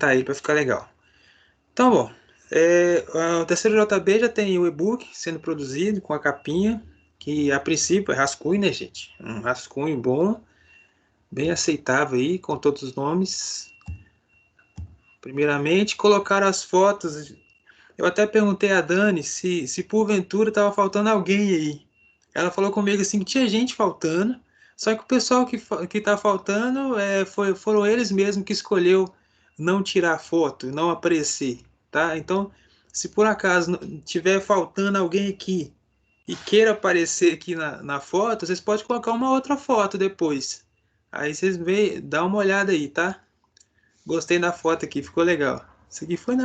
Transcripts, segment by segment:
Tá aí para ficar legal. Então, bom, o terceiro JB já tem o e-book sendo produzido com a capinha, que a princípio é rascunho, né, gente? Um rascunho bom, bem aceitável aí, com todos os nomes. Primeiramente, colocaram as fotos. Eu até perguntei a Dani se porventura estava faltando alguém aí. Ela falou comigo assim que tinha gente faltando, só que o pessoal que tá faltando foram eles mesmos que escolheu não tirar foto, não aparecer, tá? Então, se por acaso tiver faltando alguém aqui e queira aparecer aqui na foto, vocês podem colocar uma outra foto depois. Aí vocês dá uma olhada aí, tá? Gostei da foto aqui, ficou legal. Isso aqui foi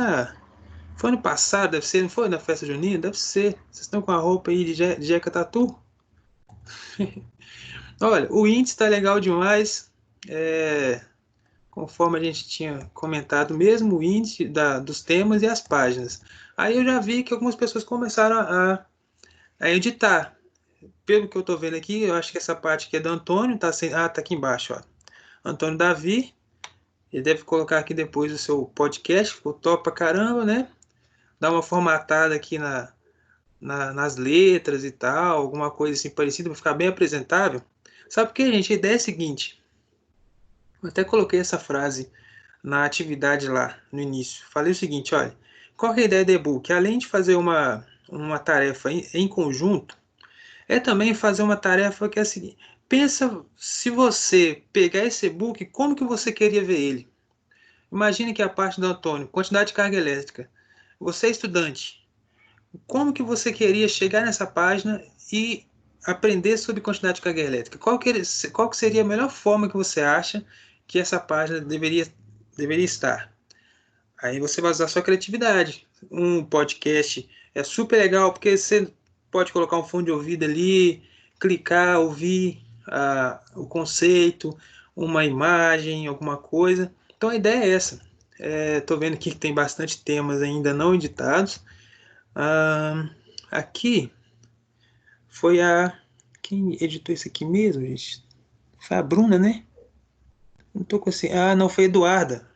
no passado, deve ser, não foi na festa junina? Deve ser. Vocês estão com a roupa aí de Jeca Tatu? Olha, o índice tá legal demais. É, conforme a gente tinha comentado, mesmo o índice dos temas e as páginas. Aí eu já vi que algumas pessoas começaram a editar. Pelo que eu tô vendo aqui, eu acho que essa parte aqui é do Antônio, tá aqui embaixo, ó. Antônio Davi, ele deve colocar aqui depois o seu podcast, ficou top pra caramba, né? Dar uma formatada aqui nas letras e tal, alguma coisa assim parecida para ficar bem apresentável. Sabe por quê, gente? A ideia é a seguinte. Eu até coloquei essa frase na atividade lá no início. Falei o seguinte, olha, qual que é a ideia do e-book? Além de fazer uma tarefa em conjunto, é também fazer uma tarefa que é a seguinte. Pensa se você pegar esse e-book, como que você queria ver ele? Imagine que a parte do Antônio, quantidade de carga elétrica. Você é estudante, como que você queria chegar nessa página e aprender sobre quantidade de carga elétrica? Qual que seria a melhor forma que você acha que essa página deveria estar? Aí você vai usar a sua criatividade. Um podcast é super legal porque você pode colocar um fone de ouvido ali, clicar, ouvir o conceito, uma imagem, alguma coisa. Então a ideia é essa. Estou vendo aqui que tem bastante temas ainda não editados. Ah, aqui foi a. Quem editou isso aqui mesmo, gente? Foi a Bruna, né? Não tô com assim. Ah, não, foi a Eduarda.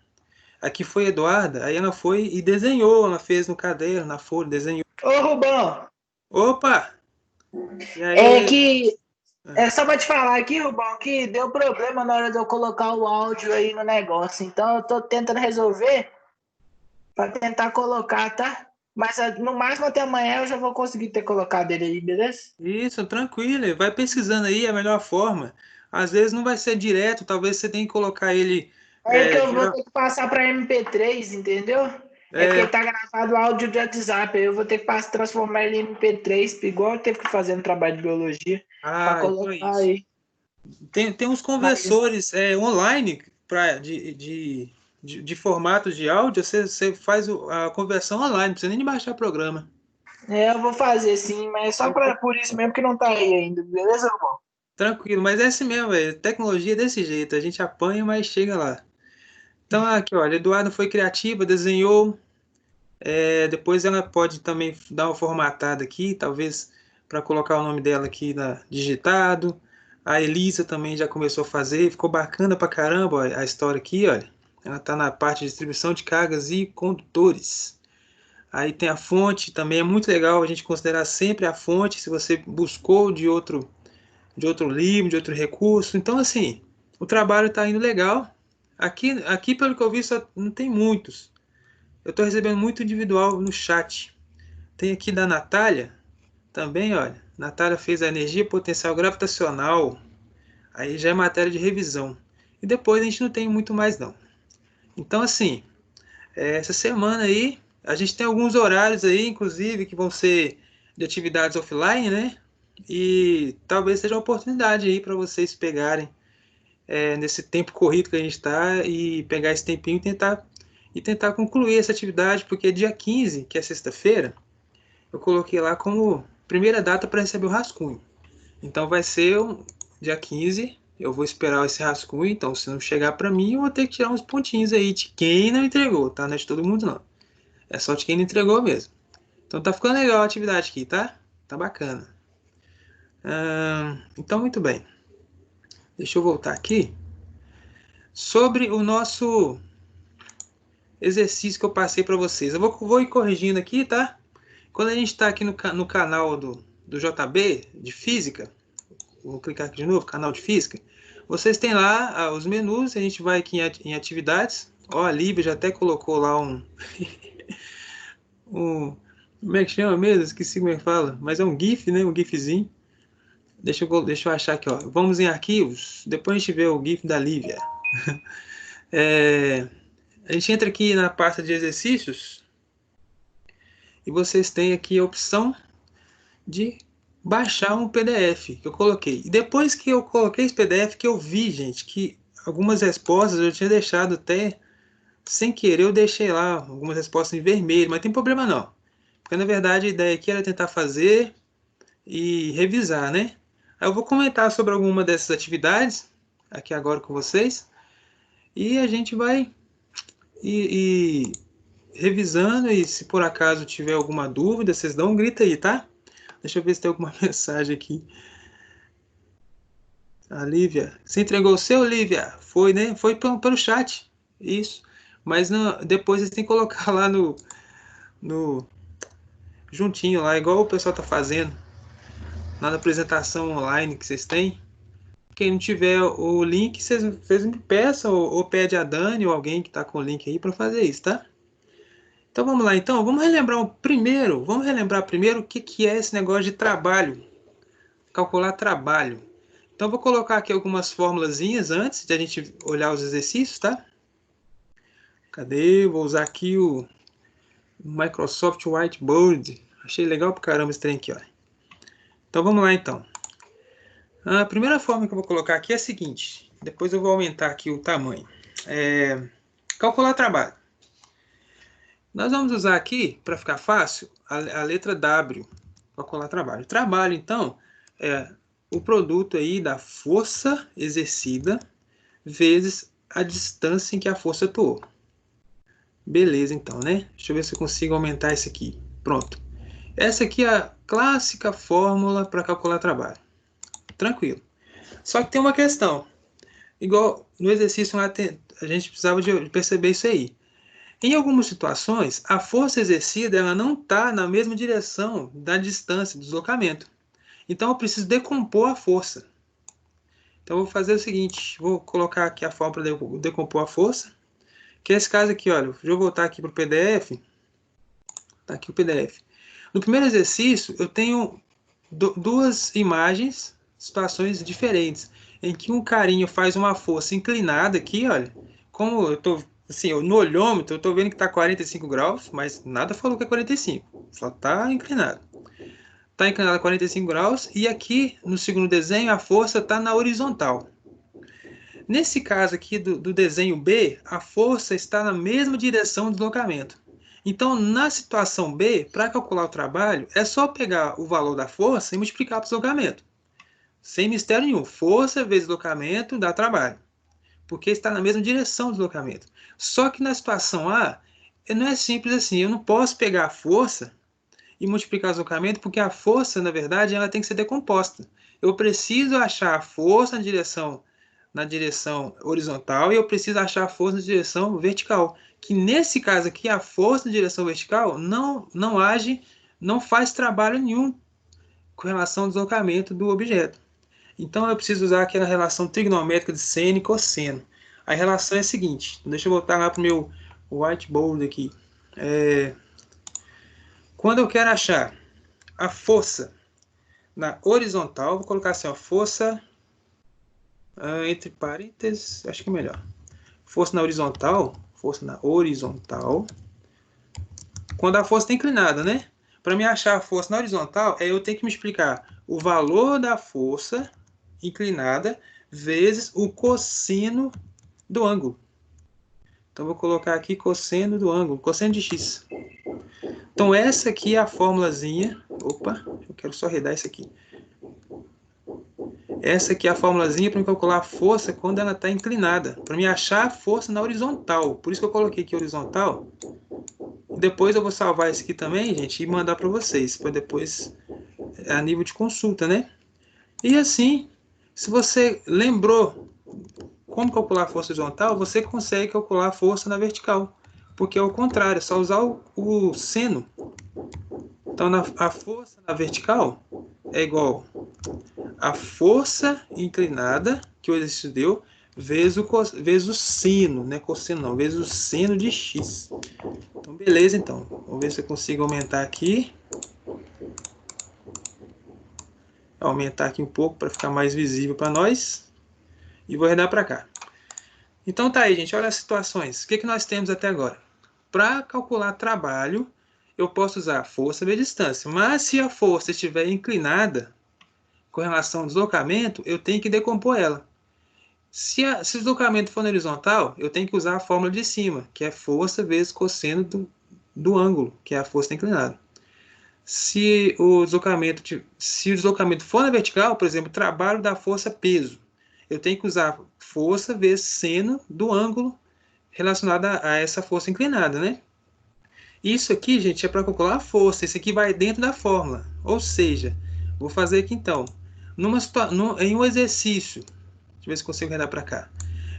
Aqui foi a Eduarda, aí ela foi e desenhou, ela fez no caderno, na folha, desenhou. Ô, Rubão, Opa! E é aí? que é só pra te falar aqui, Rubão, que deu problema na hora de eu colocar o áudio aí no negócio. Então eu tô tentando resolver pra tentar colocar, tá? Mas no máximo até amanhã eu já vou conseguir ter colocado ele aí, beleza? Isso, tranquilo, vai pesquisando aí a melhor forma. Às vezes não vai ser direto, talvez você tenha que colocar ele. É que eu vou Já, ter que passar pra MP3, entendeu? É porque é, tá gravado o áudio de WhatsApp. Aí eu vou ter que transformar ele em MP3, igual eu teve que fazer no trabalho de biologia, pra então é colocar isso. aí. Tem uns Mas conversores online de formatos de áudio, você faz a conversão online, não precisa nem de baixar o programa. eu vou fazer sim, mas é só por isso mesmo que não tá aí ainda, beleza, Rubão? Tranquilo, mas é assim mesmo, velho. Tecnologia é desse jeito, a gente apanha, mas chega lá. Então, aqui, olha, Eduardo foi criativa, desenhou. Depois ela pode também dar uma formatada aqui, talvez para colocar o nome dela aqui digitado. A Elisa também já começou a fazer, ficou bacana pra caramba ó, a história aqui, olha. Ela está na parte de distribuição de cargas e condutores. Aí tem a fonte, também é muito legal a gente considerar sempre a fonte, se você buscou de outro livro, de outro recurso. Então, assim, o trabalho está indo legal. Aqui, pelo que eu vi, só não tem muitos. Eu estou recebendo muito individual no chat. Tem aqui da Natália também, olha. Natália fez a energia potencial gravitacional. Aí já é matéria de revisão. E depois a gente não tem muito mais, não. Então, assim, essa semana aí, a gente tem alguns horários aí, inclusive, que vão ser de atividades offline, né? E talvez seja uma oportunidade aí para vocês pegarem nesse tempo corrido que a gente está e pegar esse tempinho e tentar concluir essa atividade, porque dia 15, que é sexta-feira, eu coloquei lá como primeira data para receber o rascunho. Então vai ser dia 15, eu vou esperar esse rascunho, então se não chegar para mim, eu vou ter que tirar uns pontinhos aí de quem não entregou, tá? Não é de todo mundo não. É só de quem não entregou mesmo. Então tá ficando legal a atividade aqui, tá? Tá bacana. Então muito bem. Deixa eu voltar aqui. Sobre o nosso exercício que eu passei para vocês. Eu vou ir corrigindo aqui, tá? Quando a gente está aqui no canal do JB, de Física, vou clicar aqui de novo, canal de Física, vocês têm lá os menus, a gente vai aqui em atividades. Ó, a Lívia já até colocou lá como é que chama mesmo? Esqueci como é que fala, mas é um GIF, né? Um GIFzinho. Deixa eu achar aqui, ó. Vamos em arquivos, depois a gente vê o GIF da Lívia. A gente entra aqui na pasta de exercícios e vocês têm aqui a opção de baixar um PDF que eu coloquei. E depois que eu coloquei esse PDF, que eu vi, gente, que algumas respostas eu tinha deixado até sem querer, eu deixei lá algumas respostas em vermelho, mas tem problema não. Porque na verdade a ideia aqui era tentar fazer e revisar, né? Aí eu vou comentar sobre alguma dessas atividades aqui agora com vocês e a gente vai ir revisando, e se por acaso tiver alguma dúvida, vocês dão um grito aí, tá? Deixa eu ver se tem alguma mensagem aqui. A Lívia, você entregou o seu, Lívia? Foi, né? Foi pelo chat, isso. Mas não, depois vocês têm que colocar lá no juntinho lá, igual o pessoal tá fazendo na apresentação online que vocês têm. Quem não tiver o link, vocês me peçam ou pede a Dani ou alguém que está com o link aí para fazer isso, tá? Então vamos lá, então. Vamos relembrar primeiro o que é esse negócio de trabalho. Calcular trabalho. Então eu vou colocar aqui algumas formulazinhas antes de a gente olhar os exercícios, tá? Cadê? Vou usar aqui o Microsoft Whiteboard. Achei legal pra caramba esse trem aqui, ó. Então vamos lá, então. A primeira forma que eu vou colocar aqui é a seguinte. Depois eu vou aumentar aqui o tamanho. Calcular trabalho. Nós vamos usar aqui, para ficar fácil, a letra W. Calcular trabalho. Trabalho, então, é o produto aí da força exercida vezes a distância em que a força atuou. Beleza, então, né? Deixa eu ver se eu consigo aumentar esse aqui. Pronto. Essa aqui é a clássica fórmula para calcular trabalho. Tranquilo. Só que tem uma questão. Igual no exercício lá, a gente precisava de perceber isso aí. Em algumas situações, a força exercida ela não está na mesma direção da distância do deslocamento. Então eu preciso decompor a força. Então eu vou fazer o seguinte, vou colocar aqui a forma para decompor a força, que é esse caso aqui, olha, deixa eu voltar aqui para o PDF. Está aqui o PDF. No primeiro exercício, eu tenho duas imagens, situações diferentes, em que um carinho faz uma força inclinada aqui, olha, como eu estou assim, no olhômetro, eu estou vendo que está 45 graus, mas nada falou que é 45, só está inclinado. Está inclinado a 45 graus, e aqui no segundo desenho a força está na horizontal. Nesse caso aqui do desenho B, a força está na mesma direção do deslocamento. Então, na situação B, para calcular o trabalho, é só pegar o valor da força e multiplicar para o deslocamento. Sem mistério nenhum. Força vezes deslocamento dá trabalho. Porque está na mesma direção do deslocamento. Só que na situação A, não é simples assim. Eu não posso pegar a força e multiplicar o deslocamento, porque a força, na verdade, ela tem que ser decomposta. Eu preciso achar a força na direção horizontal e eu preciso achar a força na direção vertical. Que nesse caso aqui, a força na direção vertical não age, não faz trabalho nenhum com relação ao deslocamento do objeto. Então eu preciso usar aquela relação trigonométrica de seno e cosseno. A relação é a seguinte, deixa eu voltar lá para o meu whiteboard aqui. Quando eu quero achar a força na horizontal, vou colocar assim, ó, força entre parênteses, acho que é melhor. Força na horizontal, quando a força está inclinada, né? Para me achar a força na horizontal, eu tenho que me explicar o valor da força inclinada vezes o cosseno do ângulo. Então, vou colocar aqui cosseno do ângulo, cosseno de x. Então, essa aqui é a formulazinha. Opa, eu quero só redar isso aqui. Essa aqui é a formulazinha para me calcular a força quando ela está inclinada. Para me achar a força na horizontal. Por isso que eu coloquei aqui horizontal. Depois eu vou salvar isso aqui também, gente, e mandar para vocês. Para depois, a nível de consulta, né? E assim, se você lembrou como calcular a força horizontal, você consegue calcular a força na vertical. porque é o contrário, é só usar o seno. Então, a força na vertical é igual a força inclinada que o exercício deu, vezes o seno, né? Cosseno não, vezes o seno de x. Então, beleza, então. Vamos ver se eu consigo aumentar aqui. Aumentar aqui um pouco para ficar mais visível para nós. E vou arredar para cá. Então tá aí, gente. Olha as situações. O que nós temos até agora? Para calcular trabalho, eu posso usar força vezes distância. Mas se a força estiver inclinada com relação ao deslocamento, eu tenho que decompor ela. Se o deslocamento for na horizontal, eu tenho que usar a fórmula de cima, que é força vezes cosseno do ângulo, que é a força inclinada. Se o deslocamento for na vertical, por exemplo, trabalho da força peso, eu tenho que usar força vezes seno do ângulo relacionado a essa força inclinada, né? Isso aqui, gente, é para calcular a força. Isso aqui vai dentro da fórmula. Ou seja, vou fazer aqui então, em um exercício, deixa eu ver se consigo redar para cá.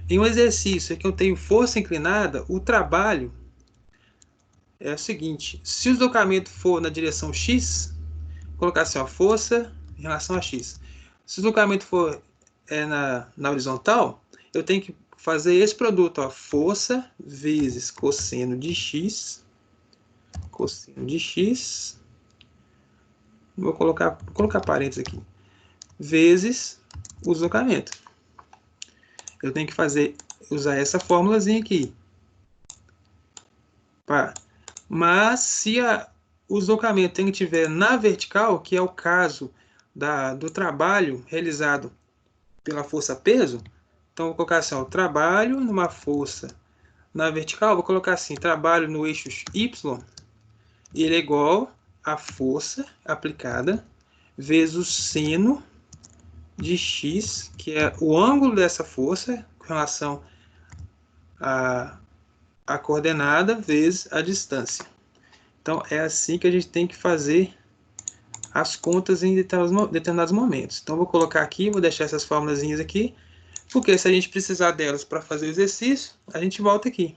Em um exercício que eu tenho força inclinada, o trabalho é o seguinte: se o deslocamento for na direção x, vou colocar assim, ó, força em relação a x. Se o deslocamento for na horizontal, eu tenho que fazer esse produto, ó, força vezes cosseno de x, vou colocar parênteses aqui, vezes o deslocamento. Eu tenho que usar essa formulazinha aqui. Mas se o deslocamento estiver na vertical, que é o caso do trabalho realizado pela força peso, então vou colocar assim, ó, trabalho numa força na vertical, vou colocar assim, trabalho no eixo Y, ele é igual a força aplicada vezes o seno de x, que é o ângulo dessa força com relação a coordenada vezes a distância. Então, é assim que a gente tem que fazer as contas em determinados momentos. Então, vou colocar aqui, vou deixar essas formulazinhas aqui, porque se a gente precisar delas para fazer o exercício, a gente volta aqui.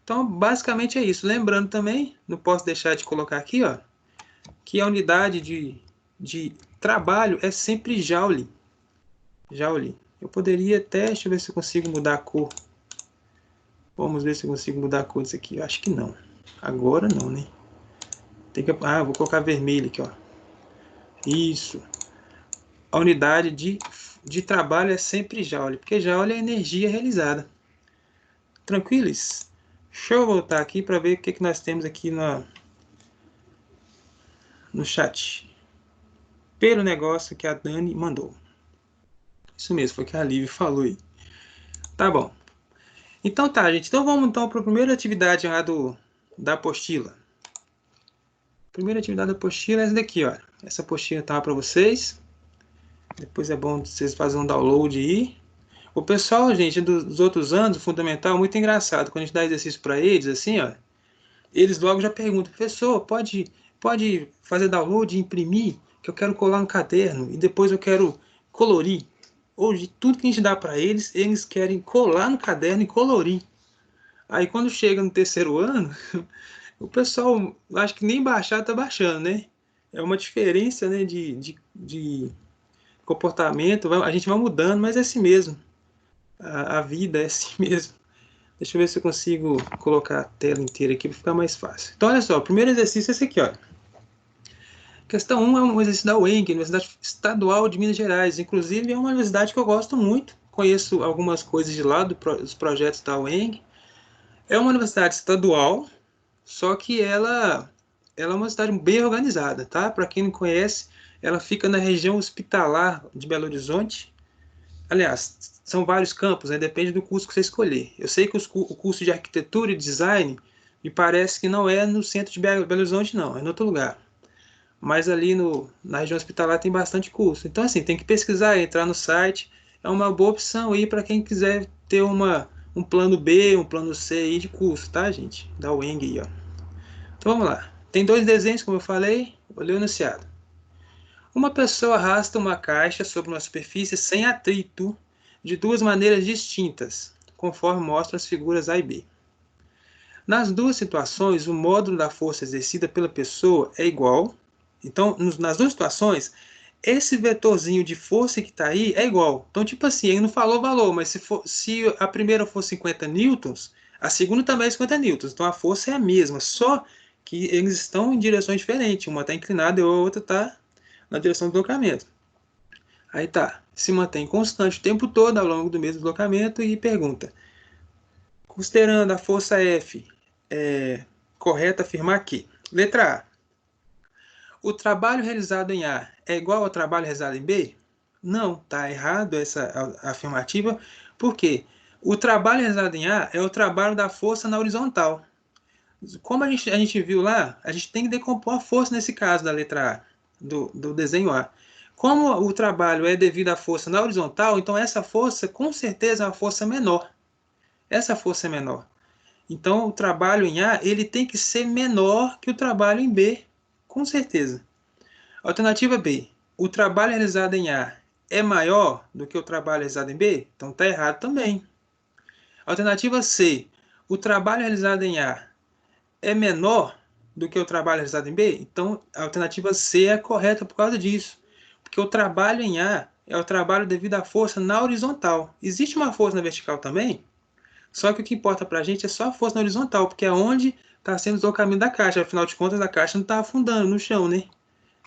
Então, basicamente é isso. Lembrando também, não posso deixar de colocar aqui, ó, que a unidade de trabalho é sempre Joule. Joule. Eu poderia até, deixa eu ver se eu consigo mudar a cor. Vamos ver se eu consigo mudar a cor disso aqui. Eu acho que não. Agora não, né? Vou colocar vermelho aqui, ó. Isso. A unidade de trabalho é sempre Joule, porque Joule é a energia realizada. Tranquilos? Deixa eu voltar aqui para ver o que nós temos aqui no chat. Pelo negócio que a Dani mandou. Isso mesmo, foi o que a Lívia falou aí. Tá bom. Então tá, gente. Então vamos então para a primeira atividade lá da apostila. Primeira atividade da apostila é essa daqui, ó. Essa apostila tá para vocês. Depois é bom vocês fazerem um download aí. O pessoal, gente, dos outros anos, o fundamental, é muito engraçado. Quando a gente dá exercício para eles, assim, ó, eles logo já perguntam, professor, pode fazer download e imprimir, que eu quero colar no caderno e depois eu quero colorir. Hoje, tudo que a gente dá para eles querem colar no caderno e colorir. Aí quando chega no terceiro ano, o pessoal, acho que nem baixar tá baixando, né? É uma diferença, né, de comportamento, a gente vai mudando, mas é assim mesmo. A vida é assim mesmo. Deixa eu ver se eu consigo colocar a tela inteira aqui para ficar mais fácil. Então, olha só, o primeiro exercício é esse aqui, ó. Questão 1 é um exercício da UENG, Universidade Estadual de Minas Gerais. Inclusive, é uma universidade que eu gosto muito. Conheço algumas coisas de lá dos projetos da UENG. É uma universidade estadual, só que ela é uma cidade bem organizada, tá? Para quem não conhece, ela fica na região hospitalar de Belo Horizonte. Aliás, são vários campos, né? Depende do curso que você escolher. Eu sei que o curso de arquitetura e design me parece que não é no centro de Belo Horizonte, não, é em outro lugar. Mas ali na região hospitalar tem bastante curso. Então, assim, tem que pesquisar, entrar no site. É uma boa opção aí para quem quiser ter um plano B, um plano C aí de curso, tá, gente? Da UENG aí, ó. Então, vamos lá. Tem dois desenhos, como eu falei. Vou ler o enunciado. Uma pessoa arrasta uma caixa sobre uma superfície sem atrito de duas maneiras distintas, conforme mostram as figuras A e B. Nas duas situações, o módulo da força exercida pela pessoa é igual. Então, nas duas situações, esse vetorzinho de força que está aí é igual. Então, tipo assim, ele não falou valor, mas se a primeira for 50 newtons, a segunda também é 50 newtons. Então, a força é a mesma, só que eles estão em direções diferentes. Uma está inclinada e a outra está na direção do deslocamento. Aí tá, se mantém constante o tempo todo ao longo do mesmo deslocamento e pergunta: considerando a força F, é correto afirmar que, letra A, o trabalho realizado em A é igual ao trabalho realizado em B? Não, está errado essa afirmativa, porque o trabalho realizado em A é o trabalho da força na horizontal. Como a gente viu lá, a gente tem que decompor a força nesse caso da letra A, do desenho A. Como o trabalho é devido à força na horizontal, então essa força com certeza é uma força menor. Essa força é menor. Então o trabalho em A ele tem que ser menor que o trabalho em B, com certeza. Alternativa B. O trabalho realizado em A é maior do que o trabalho realizado em B? Então está errado também. Alternativa C. O trabalho realizado em A é menor do que o trabalho realizado em B? Então a alternativa C é correta por causa disso. Porque o trabalho em A é o trabalho devido à força na horizontal. Existe uma força na vertical também, só que o que importa para a gente é só a força na horizontal, porque é onde está sendo o deslocamento da caixa. Afinal de contas, a caixa não está afundando no chão, né?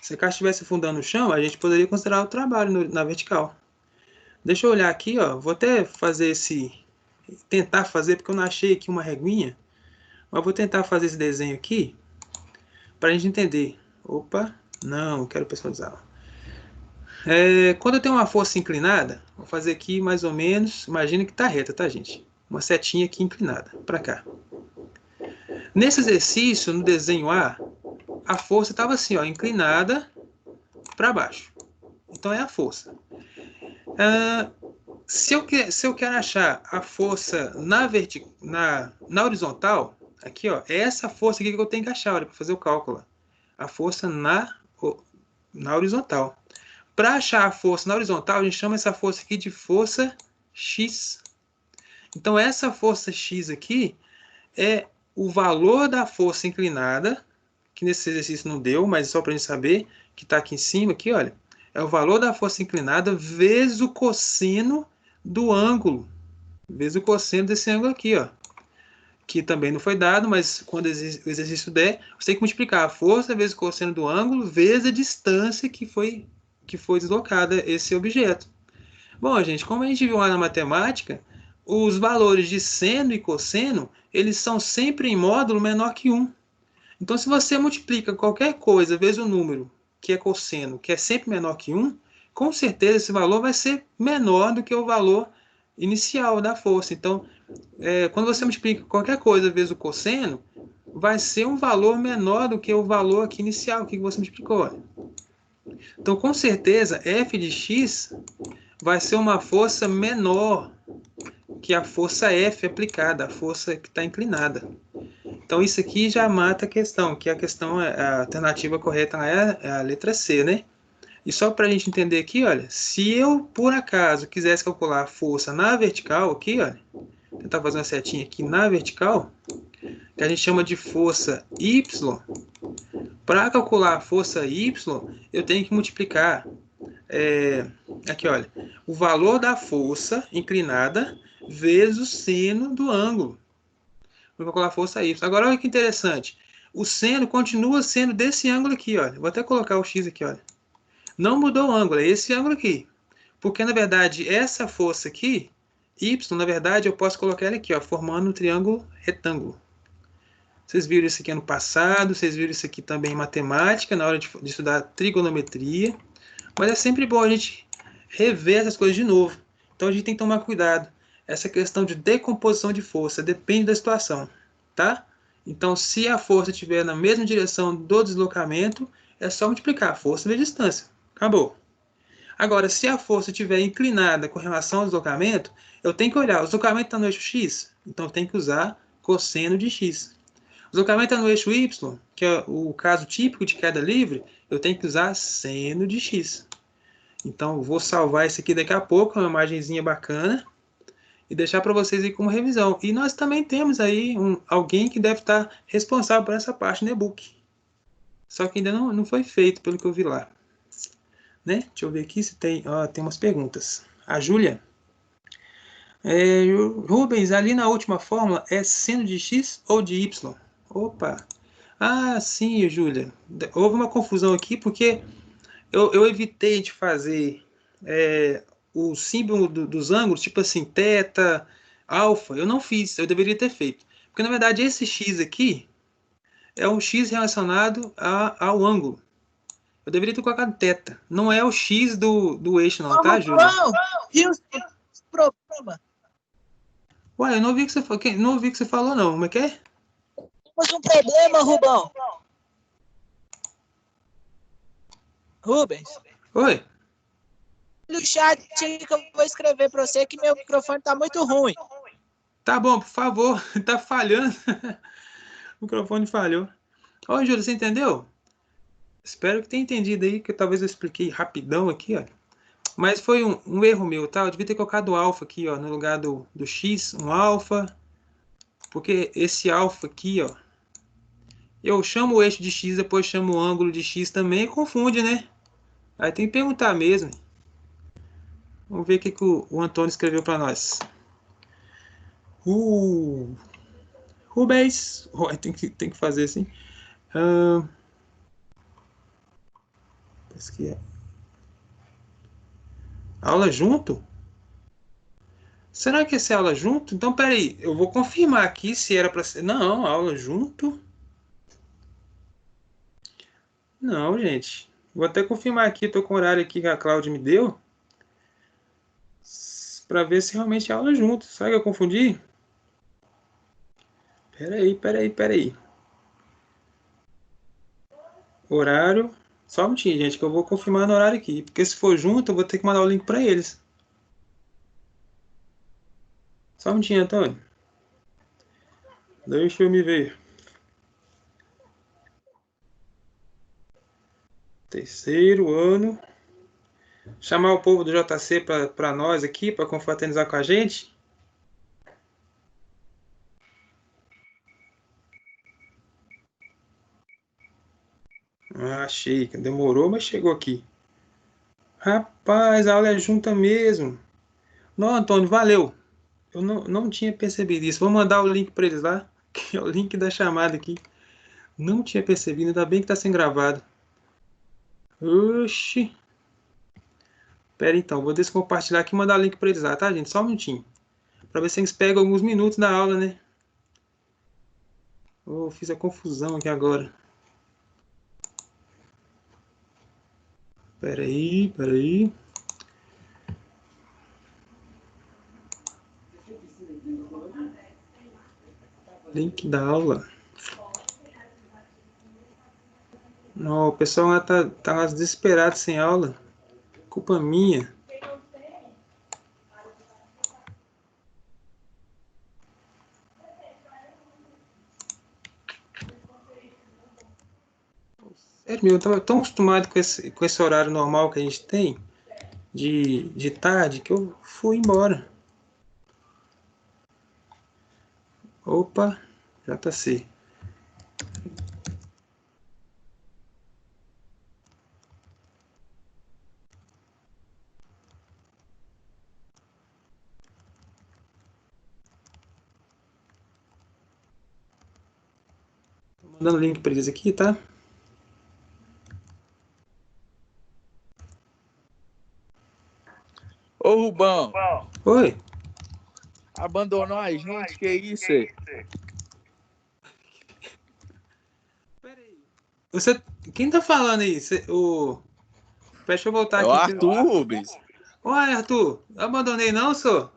Se a caixa estivesse afundando no chão, a gente poderia considerar o trabalho na vertical. Deixa eu olhar aqui, ó. Vou até fazer tentar fazer, porque eu não achei aqui uma reguinha. Mas vou tentar fazer esse desenho aqui para a gente entender. Opa, não, quero personalizar. Quando eu tenho uma força inclinada, vou fazer aqui mais ou menos. Imagina que está reta, tá, gente? Uma setinha aqui inclinada para cá. Nesse exercício, no desenho a força estava assim, ó, inclinada para baixo. Então é a força. Se eu quero achar a força na horizontal, aqui, ó, é essa força aqui que eu tenho que achar para fazer o cálculo. A força na horizontal. Para achar a força na horizontal, a gente chama essa força aqui de força X. Então, essa força X aqui é o valor da força inclinada, que nesse exercício não deu, mas só para a gente saber, que está aqui em cima, aqui, olha. É o valor da força inclinada vezes o cosseno do ângulo. Vezes o cosseno desse ângulo aqui, ó. Que também não foi dado, mas quando o exercício der, você tem que multiplicar a força vezes o cosseno do ângulo vezes a distância que foi deslocada esse objeto. Bom, gente, como a gente viu lá na matemática, os valores de seno e cosseno, eles são sempre em módulo menor que 1. Então, se você multiplica qualquer coisa vezes o número, que é cosseno, que é sempre menor que 1, com certeza esse valor vai ser menor do que o valor inicial da força. Então, quando você multiplica qualquer coisa vezes o cosseno, vai ser um valor menor do que o valor aqui inicial que você multiplicou. Então, com certeza, f de x vai ser uma força menor que a força F aplicada, a força que está inclinada. Então, isso aqui já mata a questão, que a alternativa correta é a letra C, né? E só para a gente entender aqui, olha, se eu, por acaso, quisesse calcular a força na vertical, aqui, olha, vou tentar fazer uma setinha aqui na vertical, que a gente chama de força Y. Para calcular a força Y, eu tenho que multiplicar, aqui, olha, o valor da força inclinada vezes o seno do ângulo. Vou calcular a força Y. Agora, olha que interessante. O seno continua sendo desse ângulo aqui, olha. Vou até colocar o X aqui, olha. Não mudou o ângulo, é esse ângulo aqui. Porque, na verdade, essa força aqui, Y, na verdade, eu posso colocar ela aqui, ó, formando um triângulo retângulo. Vocês viram isso aqui ano passado, vocês viram isso aqui também em matemática, na hora de estudar trigonometria. Mas é sempre bom a gente rever essas coisas de novo. Então, a gente tem que tomar cuidado. Essa questão de decomposição de força depende da situação, tá? Então, se a força estiver na mesma direção do deslocamento, é só multiplicar a força vezes a distância. Acabou. Agora, se a força estiver inclinada com relação ao deslocamento, eu tenho que olhar, o deslocamento está no eixo X, então eu tenho que usar cosseno de X. O deslocamento está no eixo Y, que é o caso típico de queda livre, eu tenho que usar seno de X. Então, eu vou salvar isso aqui daqui a pouco, uma imagenzinha bacana. e deixar para vocês aí como revisão. E nós também temos aí alguém que deve estar responsável por essa parte no e-book. Só que ainda não foi feito, pelo que eu vi lá. Né? Deixa eu ver aqui se tem... tem umas perguntas. A Júlia. Rubens, ali na última fórmula é seno de x ou de y? Opa! Ah, sim, Júlia. Houve uma confusão aqui porque eu evitei de fazer o símbolo dos ângulos, tipo assim, θ, alfa. Eu não fiz, eu deveria ter feito. Porque na verdade esse x aqui é um x relacionado ao ângulo. Eu deveria ter colocado θ. Não é o x do eixo, não, tá, Júlia? Não, e o problema? Ué, eu não ouvi que você falou, não ouvi que você falou, não. Como é que é? Temos um problema, Rubão. Rubens. Oi. No chat que eu vou escrever para você que meu microfone tá muito ruim. Tá bom, por favor. Tá falhando. O microfone falhou. Ô, Júlia, você entendeu? Espero que tenha entendido aí, que talvez eu expliquei rapidão aqui, ó. Mas foi um erro meu, tá? Eu devia ter colocado o alfa aqui, ó, no lugar do x, um alfa. Porque esse alfa aqui, ó, eu chamo o eixo de x, depois chamo o ângulo de x também, e confunde, né? Aí tem que perguntar mesmo. Vamos ver o que o Antônio escreveu para nós. Rubens. Tem que fazer assim. Aula junto? Será que essa é aula junto? Então, peraí, eu vou confirmar aqui se era para ser. Não, aula junto? Não, gente. Vou até confirmar aqui, tô com o horário aqui que a Cláudia me deu. Para ver se realmente é aula junto. Será que eu confundi? Peraí. Horário. Só um minutinho, gente, que eu vou confirmar no horário aqui. Porque se for junto, eu vou ter que mandar o link para eles. Só um minutinho, Antônio. Deixa eu me ver. Terceiro ano. Chamar o povo do JC para nós aqui, para confraternizar com a gente. Achei. Demorou, mas chegou aqui. Rapaz, a aula é junta mesmo. Não, Antônio, valeu. Eu não tinha percebido isso. Vou mandar o link para eles lá, que é o link da chamada aqui. Não tinha percebido, ainda bem que está sendo gravado. Oxi. Pera então, vou descompartilhar aqui e mandar o link para eles lá, tá, gente? Só um minutinho. Para ver se eles pegam alguns minutos da aula, né? Oh, fiz a confusão aqui agora. Peraí. Link da aula. Não, o pessoal lá tá desesperado sem aula. Culpa minha. Sério, eu tava tão acostumado com esse horário normal que a gente tem, de tarde, que eu fui embora. Opa, JC. Tô mandando link para eles aqui, tá? Ô, Rubão, Oi. abandonou a gente, que isso? Aí? Peraí. Quem tá falando aí? Deixa eu voltar É aqui. o Arthur Rubens. Oi, Arthur. Abandonei não, senhor?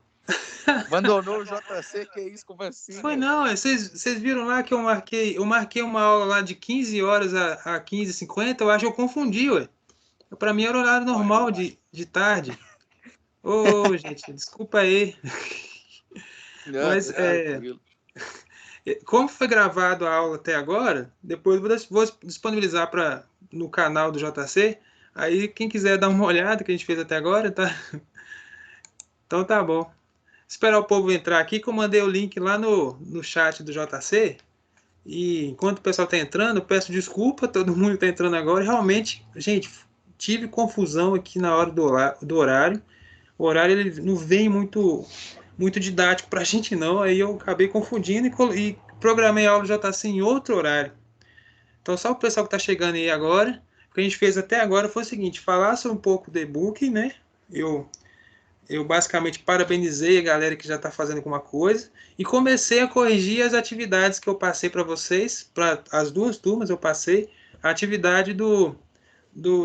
Abandonou o JC, que isso, como assim? Foi não, vocês viram lá que eu marquei uma aula lá de 15 horas a 15h50, eu acho que eu confundi, ué. Para mim era horário normal de tarde. Ô, gente, desculpa aí. Não, Mas tranquilo. como foi gravado a aula até agora, depois vou disponibilizar no canal do JC. Aí quem quiser dar uma olhada que a gente fez até agora, tá? Então tá bom. esperar o povo entrar aqui, que eu mandei o link lá no chat do JC. E enquanto o pessoal está entrando, eu peço desculpa a todo mundo que está entrando agora. Realmente, gente, tive confusão aqui na hora do horário. O horário ele não vem muito didático para a gente, não. Aí eu acabei confundindo e programei a aula do JC em outro horário. Então, só o pessoal que está chegando aí agora, o que a gente fez até agora foi o seguinte: falasse um pouco do e-book, né? Eu basicamente parabenizei a galera que já está fazendo alguma coisa e comecei a corrigir as atividades que eu passei para vocês, para as duas turmas eu passei a atividade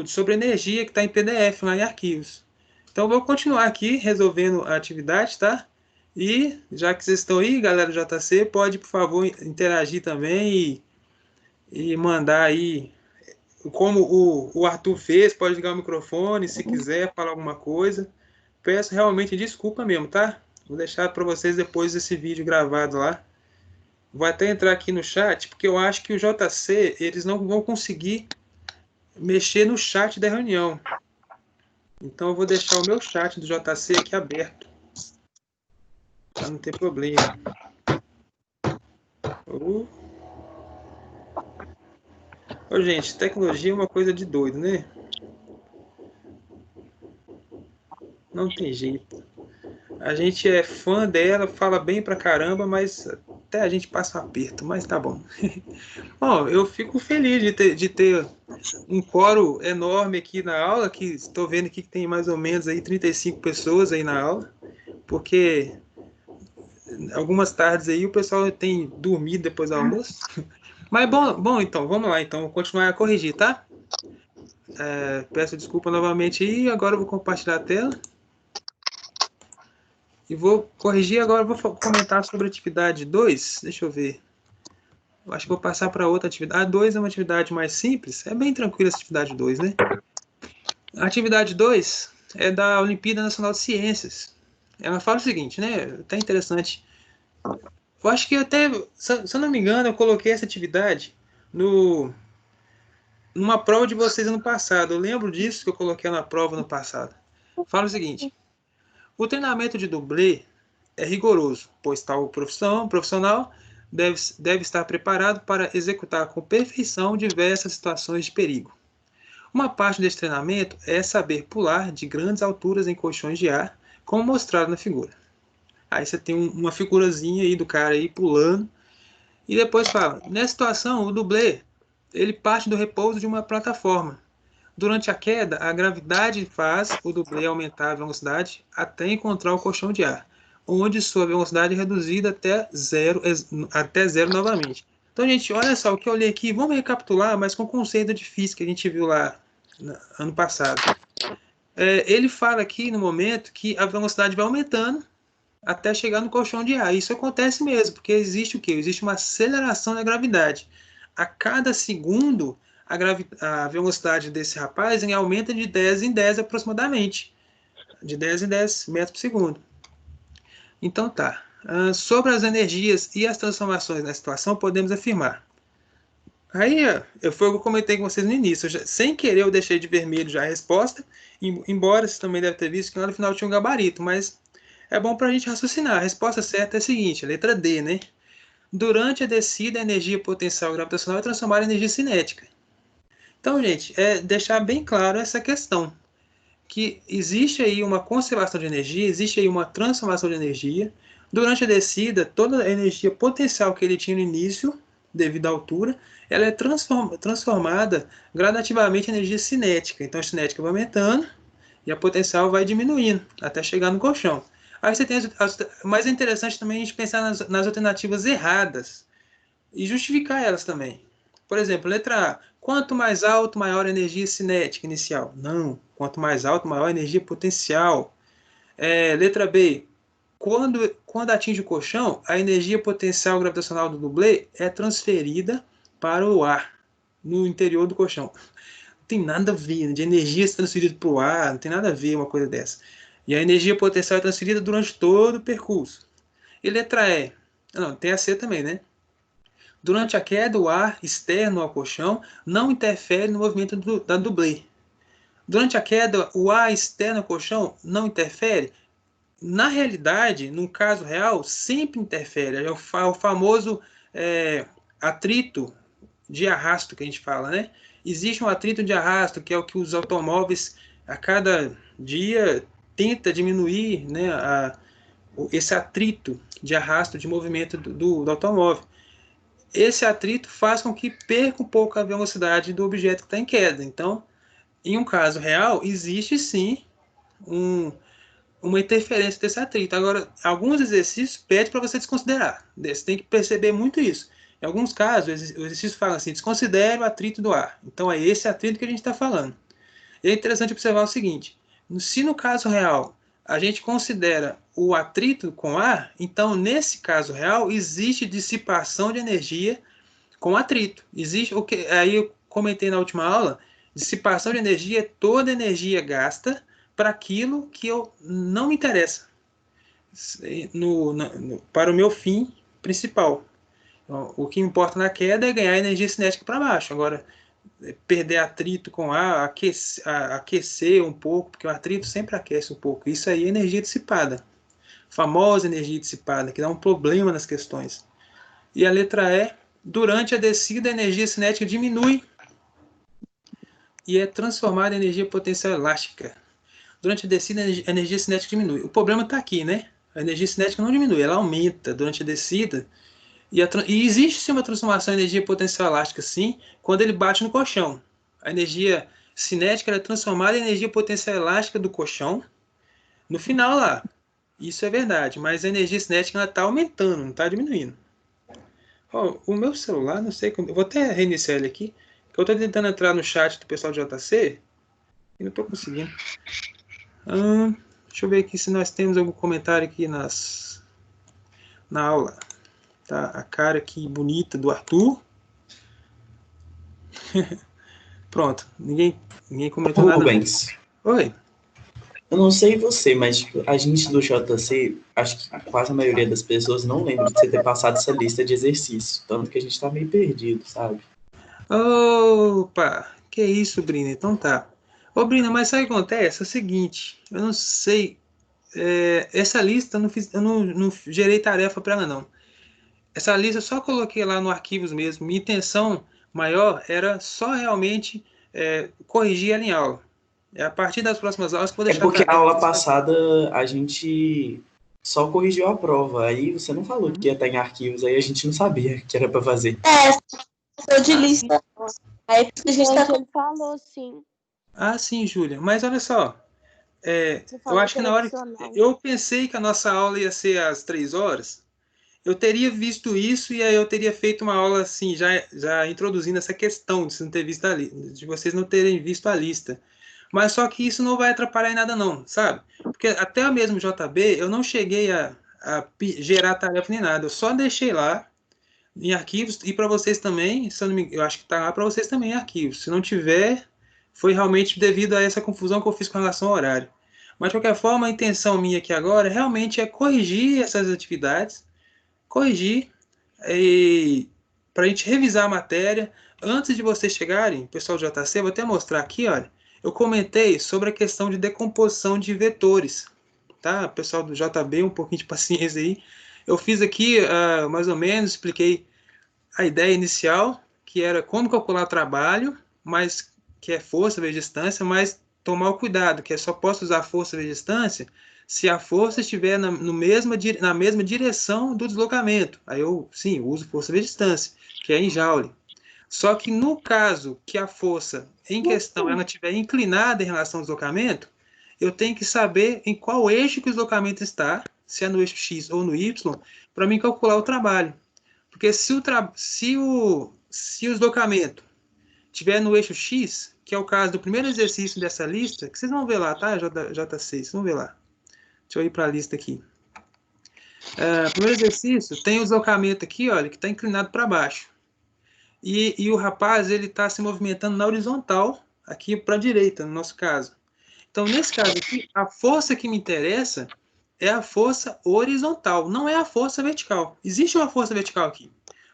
sobre energia que está em PDF lá em arquivos. Então eu vou continuar aqui resolvendo a atividade, tá? E já que vocês estão aí, galera do JC, pode por favor interagir também e mandar aí como o Arthur fez, pode ligar o microfone se quiser falar alguma coisa. Peço realmente desculpa mesmo, tá? Vou deixar para vocês depois desse vídeo gravado lá. Vou até entrar aqui no chat, porque eu acho que o JC, eles não vão conseguir mexer no chat da reunião. Então eu vou deixar o meu chat do JC aqui aberto, para não ter problema. Ô, gente, tecnologia é uma coisa de doido, né? Não tem jeito. A gente é fã dela, fala bem pra caramba, mas até a gente passa um aperto, mas tá bom. Bom, eu fico feliz de ter um coro enorme aqui na aula, que estou vendo aqui que tem mais ou menos aí 35 pessoas aí na aula, porque algumas tardes aí o pessoal tem dormido depois do almoço. Mas bom, então, vamos lá, então, vou continuar a corrigir, tá? Peço desculpa novamente aí, agora eu vou compartilhar a tela. E vou corrigir agora, vou comentar sobre a atividade 2. Deixa eu ver. Eu acho que vou passar para outra atividade. A 2 é uma atividade mais simples. É bem tranquila essa atividade 2, né? A atividade 2 é da Olimpíada Nacional de Ciências. Ela fala o seguinte, né? Até interessante. Eu acho que até, se eu não me engano, eu coloquei essa atividade numa prova de vocês ano passado. Eu lembro disso que eu coloquei na prova no passado. Fala o seguinte. O treinamento de dublê é rigoroso, pois tal profissional deve estar preparado para executar com perfeição diversas situações de perigo. Uma parte desse treinamento é saber pular de grandes alturas em colchões de ar, como mostrado na figura. Aí você tem uma figurazinha aí do cara aí pulando, e depois fala, nessa situação o dublê ele parte do repouso de uma plataforma. Durante a queda, a gravidade faz o dublê aumentar a velocidade até encontrar o colchão de ar, onde sua velocidade é reduzida até zero novamente. Então, gente, olha só o que eu olhei aqui. Vamos recapitular, mas com o conceito de física que a gente viu lá ano passado. Ele fala aqui no momento que a velocidade vai aumentando até chegar no colchão de ar. Isso acontece mesmo, porque existe o quê? Existe uma aceleração da gravidade. A cada segundo, a velocidade desse rapaz aumenta de 10 em 10 aproximadamente. De 10 em 10 metros por segundo. Então tá. Sobre as energias e as transformações na situação, podemos afirmar. Aí foi o que eu comentei com vocês no início. Sem querer eu deixei de vermelho já a resposta, embora vocês também devem ter visto que lá no final tinha um gabarito, mas é bom para a gente raciocinar. A resposta certa é a seguinte, a letra D, né? Durante a descida, a energia potencial gravitacional é transformada em energia cinética. Então, gente, deixar bem claro essa questão, que existe aí uma conservação de energia, existe aí uma transformação de energia. Durante a descida, toda a energia potencial que ele tinha no início, devido à altura, ela é transformada gradativamente em energia cinética. Então, a cinética vai aumentando e a potencial vai diminuindo, até chegar no colchão. Aí você tem mas é interessante também a gente pensar nas alternativas erradas e justificar elas também. Por exemplo, letra A. Quanto mais alto, maior a energia cinética inicial. Não. Quanto mais alto, maior a energia potencial. Letra B. Quando atinge o colchão, a energia potencial gravitacional do dublê é transferida para o ar, no interior do colchão. Não tem nada a ver, né? De energia ser transferida para o ar, não tem nada a ver uma coisa dessa. E a energia potencial é transferida durante todo o percurso. E letra E. Não, tem a C também, né? Durante a queda, o ar externo ao colchão não interfere no movimento da dublê. Durante a queda, o ar externo ao colchão não interfere? na realidade, no caso real, sempre interfere. É o famoso atrito de arrasto que a gente fala, né? Existe um atrito de arrasto, que é o que os automóveis, a cada dia, tenta diminuir, né, esse atrito de arrasto de movimento do automóvel. Esse atrito faz com que perca um pouco a velocidade do objeto que está em queda. Então, em um caso real, existe sim uma interferência desse atrito. Agora, alguns exercícios pedem para você desconsiderar. Você tem que perceber muito isso. Em alguns casos, o exercício fala assim, desconsidere o atrito do ar. Então, é esse atrito que a gente está falando. E é interessante observar o seguinte, se no caso real a gente considera o atrito com ar, então, nesse caso real, existe dissipação de energia com atrito. Existe o que aí eu comentei na última aula, dissipação de energia é toda energia gasta para aquilo que eu não me interessa, para o meu fim principal. Então, o que importa na queda é ganhar energia cinética para baixo. Agora, perder atrito com ar, aquecer um pouco, porque o atrito sempre aquece um pouco. Isso aí é energia dissipada. Famosa energia dissipada, que dá um problema nas questões. E a letra E, durante a descida, a energia cinética diminui e é transformada em energia potencial elástica. Durante a descida, a energia cinética diminui. O problema está aqui, né? A energia cinética não diminui, ela aumenta durante a descida. E existe sim uma transformação em energia potencial elástica, sim, quando ele bate no colchão. A energia cinética é transformada em energia potencial elástica do colchão no final lá. Isso é verdade, mas a energia cinética está aumentando, não está diminuindo. Oh, o meu celular, não sei como. Eu vou até reiniciar ele aqui, que eu estou tentando entrar no chat do pessoal do JC e não estou conseguindo. Deixa eu ver aqui se nós temos algum comentário aqui na aula. Tá, a cara aqui bonita do Arthur. Pronto, ninguém comentou nada. Rubens, Oi. eu não sei você, mas tipo, a gente do JC, acho que quase a maioria das pessoas não lembra de você ter passado essa lista de exercícios, tanto que a gente tá meio perdido, sabe? Opa, que isso, Brina? Então tá. Ô, Brina, mas sabe o que acontece? É o seguinte, eu não sei, essa lista eu não gerei tarefa para ela, não. Essa lista eu só coloquei lá no arquivos mesmo. Minha intenção maior era só realmente corrigir ela em aula. É a partir das próximas aulas que eu vou deixar. É porque a aula passada a gente só corrigiu a prova, aí você não falou que ia estar em arquivos, aí a gente não sabia que era para fazer. Sou de lista. Aí a gente ele falou sim. Ah, sim, Júlia. Mas olha só, Você eu falou acho que na hora opcional. eu pensei que a nossa aula ia ser às 3 horas. Eu teria visto isso e aí eu teria feito uma aula assim, já introduzindo essa questão de você não ter visto de vocês não terem visto a lista. Mas só que isso não vai atrapalhar em nada não, sabe? Porque até mesmo JB, eu não cheguei a gerar tarefa nem nada. Eu só deixei lá em arquivos e para vocês também, se eu, não me, eu acho que está lá para vocês também em arquivos. Se não tiver, foi realmente devido a essa confusão que eu fiz com relação ao horário. Mas de qualquer forma, a intenção minha aqui agora realmente é corrigir essas atividades, corrigir para a gente revisar a matéria. Antes de vocês chegarem, pessoal do JC, eu vou até mostrar aqui, olha, eu comentei sobre a questão de decomposição de vetores, tá? Pessoal do JB, um pouquinho de paciência aí. Eu fiz aqui, mais ou menos, expliquei a ideia inicial, que era como calcular o trabalho, mas que é força vezes distância, mas tomar o cuidado, que é só posso usar força vezes distância se a força estiver na mesma direção do deslocamento. Aí eu, sim, uso força vezes distância, que é em Joule. Só que no caso que a força em questão ela estiver inclinada em relação ao deslocamento, eu tenho que saber em qual eixo que o deslocamento está, se é no eixo X ou no Y, para mim calcular o trabalho. Porque se o deslocamento estiver no eixo X, que é o caso do primeiro exercício dessa lista, que vocês vão ver lá, tá, JC? Vocês vão ver lá. Deixa eu ir para a lista aqui. Primeiro exercício, tem o deslocamento aqui, olha, que está inclinado para baixo. E o rapaz, ele está se movimentando na horizontal, aqui para a direita, no nosso caso. Então, nesse caso aqui, a força que me interessa é a força horizontal, não é a força vertical. Existe uma força vertical aqui,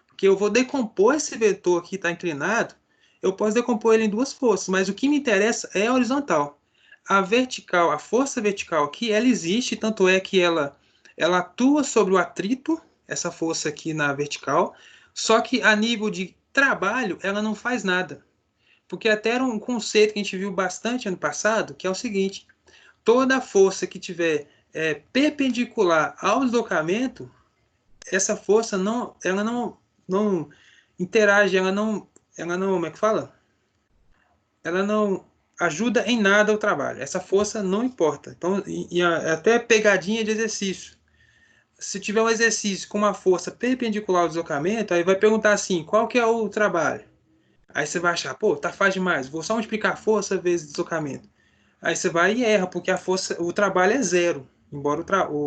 porque eu vou decompor esse vetor aqui, está inclinado, eu posso decompor ele em duas forças, mas o que me interessa é a horizontal. a força vertical aqui, ela existe, tanto é que ela atua sobre o atrito, essa força aqui na vertical, só que a nível de trabalho, ela não faz nada. Porque até era um conceito que a gente viu bastante ano passado, que é o seguinte: toda força que tiver perpendicular ao deslocamento, essa força ela não interage, ela não, como é que fala? Ela não ajuda em nada o trabalho. Essa força não importa. Então, até pegadinha de exercício. Se tiver um exercício com uma força perpendicular ao deslocamento, aí vai perguntar assim, qual que é o trabalho? Aí você vai achar, pô, tá fácil demais, vou só multiplicar força vezes deslocamento. Aí você vai e erra, porque o trabalho é zero, embora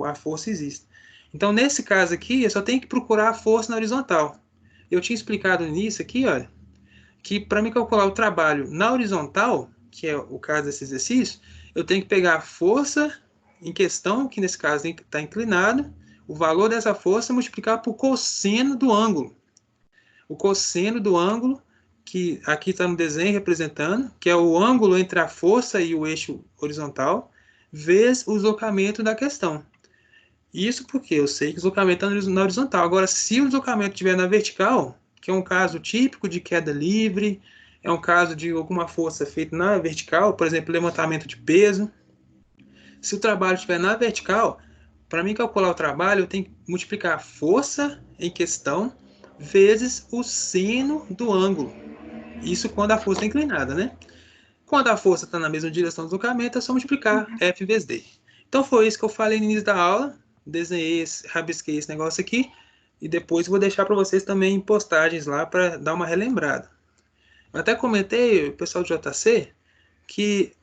a força exista. Então, nesse caso aqui, eu só tenho que procurar a força na horizontal. Eu tinha explicado no início aqui, olha, que para me calcular o trabalho na horizontal, que é o caso desse exercício, eu tenho que pegar a força em questão, que nesse caso está inclinado, o valor dessa força multiplicar por cosseno do ângulo. O cosseno do ângulo, que aqui está no desenho representando, que é o ângulo entre a força e o eixo horizontal, vezes o deslocamento da questão. Isso porque eu sei que o deslocamento está na horizontal. Agora, se o deslocamento estiver na vertical, que é um caso típico de queda livre, é um caso de alguma força feita na vertical, por exemplo, levantamento de peso. Se o trabalho estiver na vertical, para mim calcular o trabalho, eu tenho que multiplicar a força em questão vezes o seno do ângulo. Isso quando a força é inclinada, né? Quando a força está na mesma direção do deslocamento, é só multiplicar F vezes D. Então foi isso que eu falei no início da aula. Desenhei, rabisquei esse negócio aqui. E depois vou deixar para vocês também em postagens lá para dar uma relembrada. Eu até comentei, o pessoal do JC, que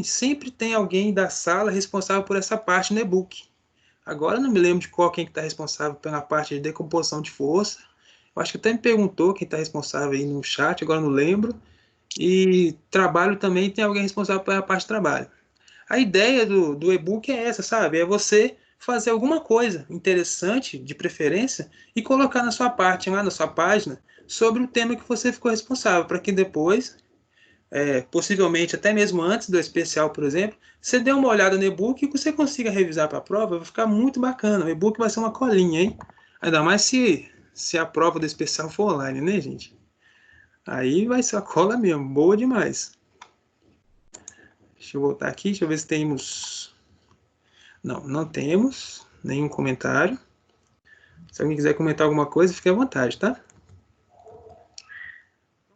sempre tem alguém da sala responsável por essa parte no e-book. Agora eu não me lembro de quem está responsável pela parte de decomposição de força. Eu acho que até me perguntou quem está responsável aí no chat, agora não lembro. E trabalho também tem alguém responsável pela parte de trabalho. A ideia do e-book é essa, sabe? É você fazer alguma coisa interessante, de preferência, e colocar na sua parte, lá na sua página, sobre o tema que você ficou responsável, para que depois, possivelmente até mesmo antes do especial, por exemplo, você dê uma olhada no e-book e você consiga revisar para a prova, vai ficar muito bacana. O e-book vai ser uma colinha, hein? Ainda mais se a prova do especial for online, né, gente? Aí vai ser a cola mesmo, boa demais. Deixa eu voltar aqui, deixa eu ver se temos... Não temos nenhum comentário. Se alguém quiser comentar alguma coisa, fique à vontade, tá?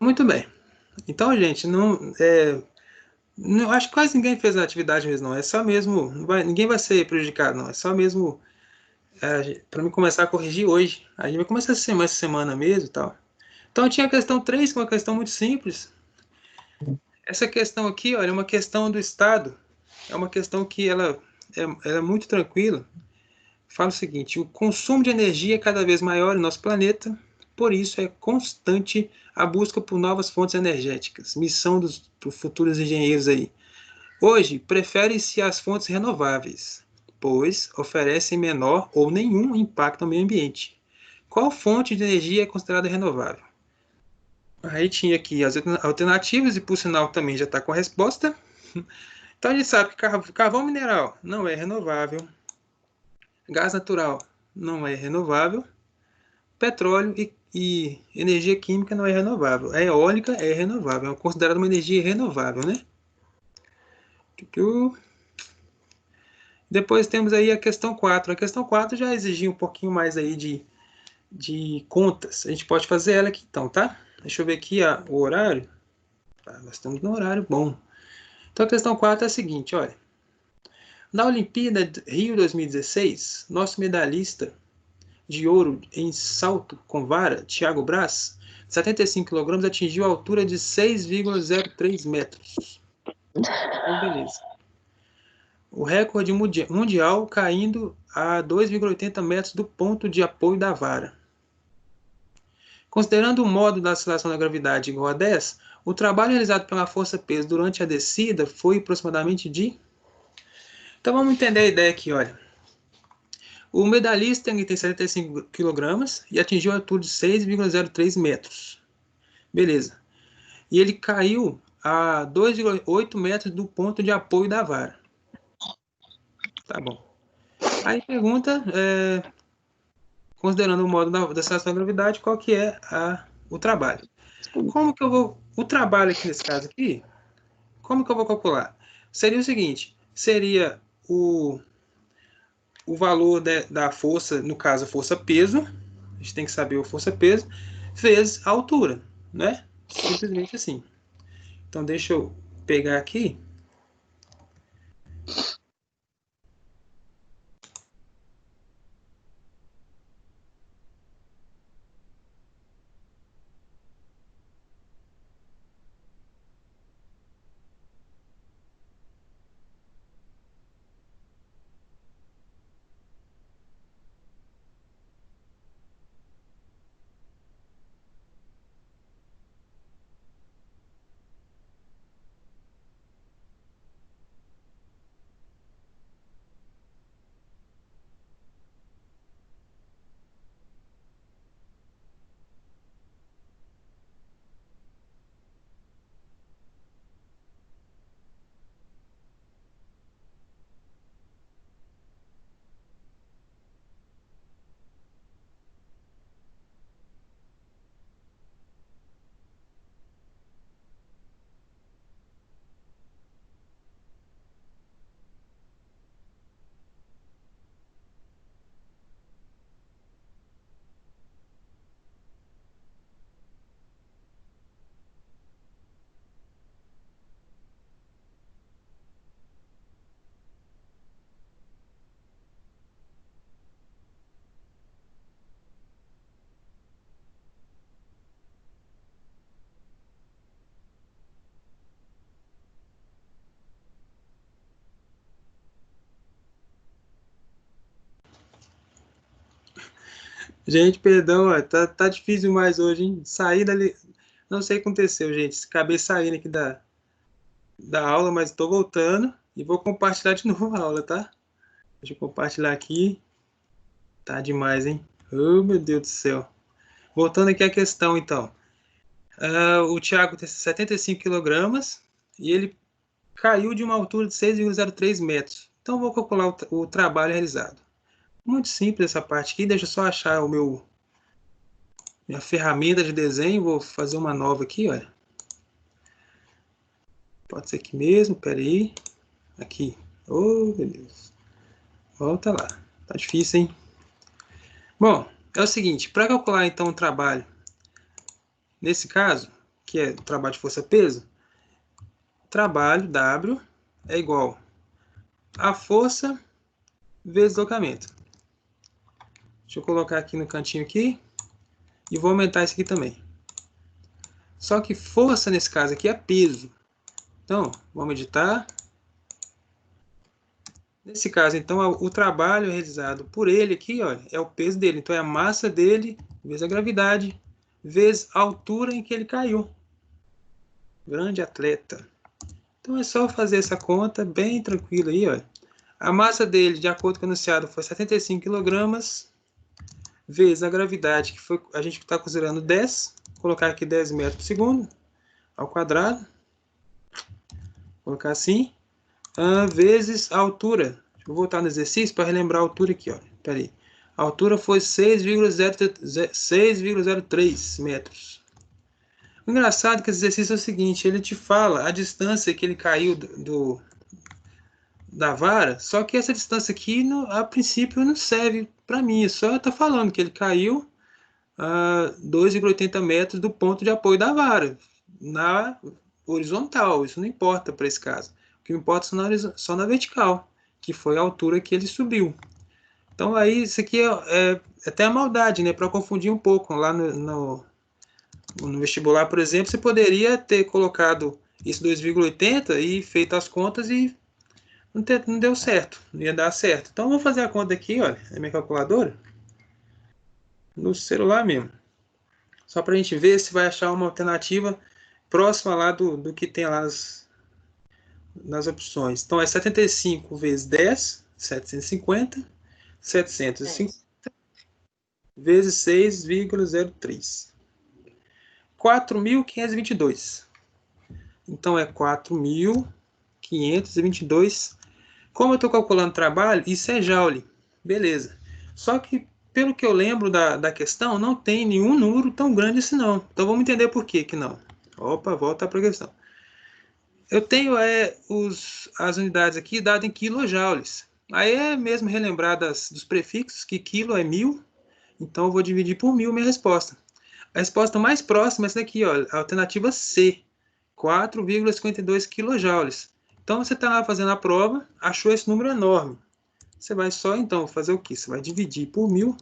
Muito bem. Então, gente, não acho que quase ninguém fez a atividade mesmo, não. É só mesmo... ninguém vai ser prejudicado, não. É só mesmo para mim começar a corrigir hoje. A gente vai começar essa semana mesmo e tal. Então, tinha a questão 3, que é uma questão muito simples. Essa questão aqui, olha, é uma questão do Estado. É uma questão que ela é muito tranquila. Fala o seguinte: o consumo de energia é cada vez maior em nosso planeta, por isso é constante a busca por novas fontes energéticas. Missão dos futuros engenheiros aí. Hoje, prefere-se as fontes renováveis, pois oferecem menor ou nenhum impacto ao meio ambiente. Qual fonte de energia é considerada renovável? Aí tinha aqui as alternativas, e por sinal também já está com a resposta. Então a gente sabe que carvão mineral não é renovável, gás natural não é renovável, petróleo e energia química não é renovável. A eólica é renovável, é considerada uma energia renovável, né? Depois temos aí a questão 4. A questão 4 já exigia um pouquinho mais aí de contas. A gente pode fazer ela aqui então, tá? Deixa eu ver aqui o horário. Nós estamos no horário bom. Então a questão 4 é a seguinte, olha. Na Olimpíada Rio 2016, nosso medalhista de ouro em salto com vara, Thiago Braz, 75 kg, atingiu a altura de 6,03 metros. Então, beleza. O recorde mundial caindo a 2,80 metros do ponto de apoio da vara. Considerando o modo da aceleração da gravidade igual a 10, o trabalho realizado pela força-peso durante a descida foi aproximadamente de... Então vamos entender a ideia aqui, olha. O medalhista tem 75 kg e atingiu a altura de 6,03 metros. Beleza. E ele caiu a 2,8 metros do ponto de apoio da vara. Tá bom. Aí pergunta, considerando o modo da aceleração da gravidade, qual que é o trabalho. Como que eu vou... O trabalho aqui nesse caso aqui, como que eu vou calcular? Seria o seguinte, seria o valor da força, no caso, força-peso, a gente tem que saber o força-peso, vezes a altura, né? Simplesmente assim. Então, deixa eu pegar aqui. Gente, perdão, ó, tá difícil mais hoje, hein? Sair dali. Não sei o que aconteceu, gente. Acabei saindo aqui da aula, mas estou voltando e vou compartilhar de novo a aula, tá? Deixa eu compartilhar aqui. Tá demais, hein? Oh, meu Deus do céu. Voltando aqui à questão, então. O Thiago tem 75 quilogramas e ele caiu de uma altura de 6,03 metros. Então, vou calcular o trabalho realizado. Muito simples essa parte aqui. Deixa eu só achar minha ferramenta de desenho. Vou fazer uma nova aqui, olha. Pode ser aqui mesmo, peraí. Aqui. Oh, meu Deus. Volta lá. Tá difícil, hein? Bom, é o seguinte. Para calcular, então, o trabalho, nesse caso, que é o trabalho de força-peso, trabalho, W, é igual a força vezes deslocamento. Deixa eu colocar aqui no cantinho aqui. E vou aumentar isso aqui também. Só que força, nesse caso aqui, é peso. Então, vamos editar. Nesse caso, então, o trabalho realizado por ele aqui, olha, é o peso dele. Então, é a massa dele vezes a gravidade, vezes a altura em que ele caiu. Grande atleta. Então, é só fazer essa conta bem tranquila aí, olha. A massa dele, de acordo com o enunciado, foi 75 kg, vezes a gravidade, que foi, a gente está considerando 10. Vou colocar aqui 10 metros por segundo, ao quadrado. Vou colocar assim. Vezes a altura. Deixa eu voltar no exercício para relembrar a altura aqui, ó. Espera aí. A altura foi 6,03 metros. O engraçado é que esse exercício é o seguinte, ele te fala a distância que ele caiu da vara, só que essa distância aqui, a princípio, não serve para mim. Só está falando que ele caiu a 2,80 metros do ponto de apoio da vara, na horizontal. Isso não importa para esse caso. O que importa é só na vertical, que foi a altura que ele subiu. Então, aí, isso aqui é até a maldade, né? Para confundir um pouco. Lá no vestibular, por exemplo, você poderia ter colocado isso 2,80 e feito as contas e não deu certo, não ia dar certo. Então, vou fazer a conta aqui, olha, é minha calculadora, no celular mesmo. Só para a gente ver se vai achar uma alternativa próxima lá do que tem lá nas opções. Então, é 75 vezes 10, 750, 750 vezes 6,03. 4.522. Então, é 4.522. Como eu estou calculando trabalho, isso é joule. Beleza. Só que, pelo que eu lembro da questão, não tem nenhum número tão grande assim não. Então, vamos entender por que não. Opa, volta para a questão. Eu tenho as unidades aqui dadas em quilojoules. Aí é mesmo relembrar dos prefixos, que quilo é 1000. Então, eu vou dividir por 1000 minha resposta. A resposta mais próxima é essa daqui, ó, a alternativa C, 4,52 quilojoules. Então, você está lá fazendo a prova, achou esse número enorme. Você vai só, então, fazer o quê? Você vai dividir por 1000.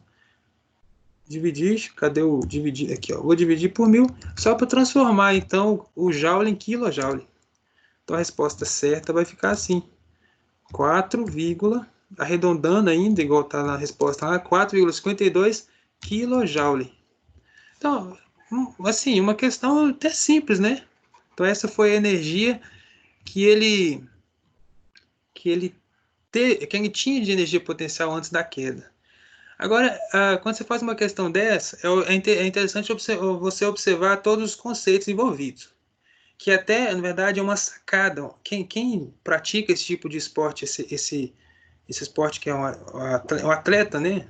Dividir, cadê o dividir? Aqui, ó. Vou dividir por 1000, só para transformar, então, o joule em quilojoule. Então, a resposta certa vai ficar assim. 4, arredondando ainda, igual está na resposta lá, 4,52 kJ. Então, assim, uma questão até simples, né? Então, essa foi a energia que ele tinha de energia potencial antes da queda. Agora, quando você faz uma questão dessa, é interessante você observar todos os conceitos envolvidos, que até, na verdade, é uma sacada. Quem pratica esse tipo de esporte, esse esporte que é um atleta, né?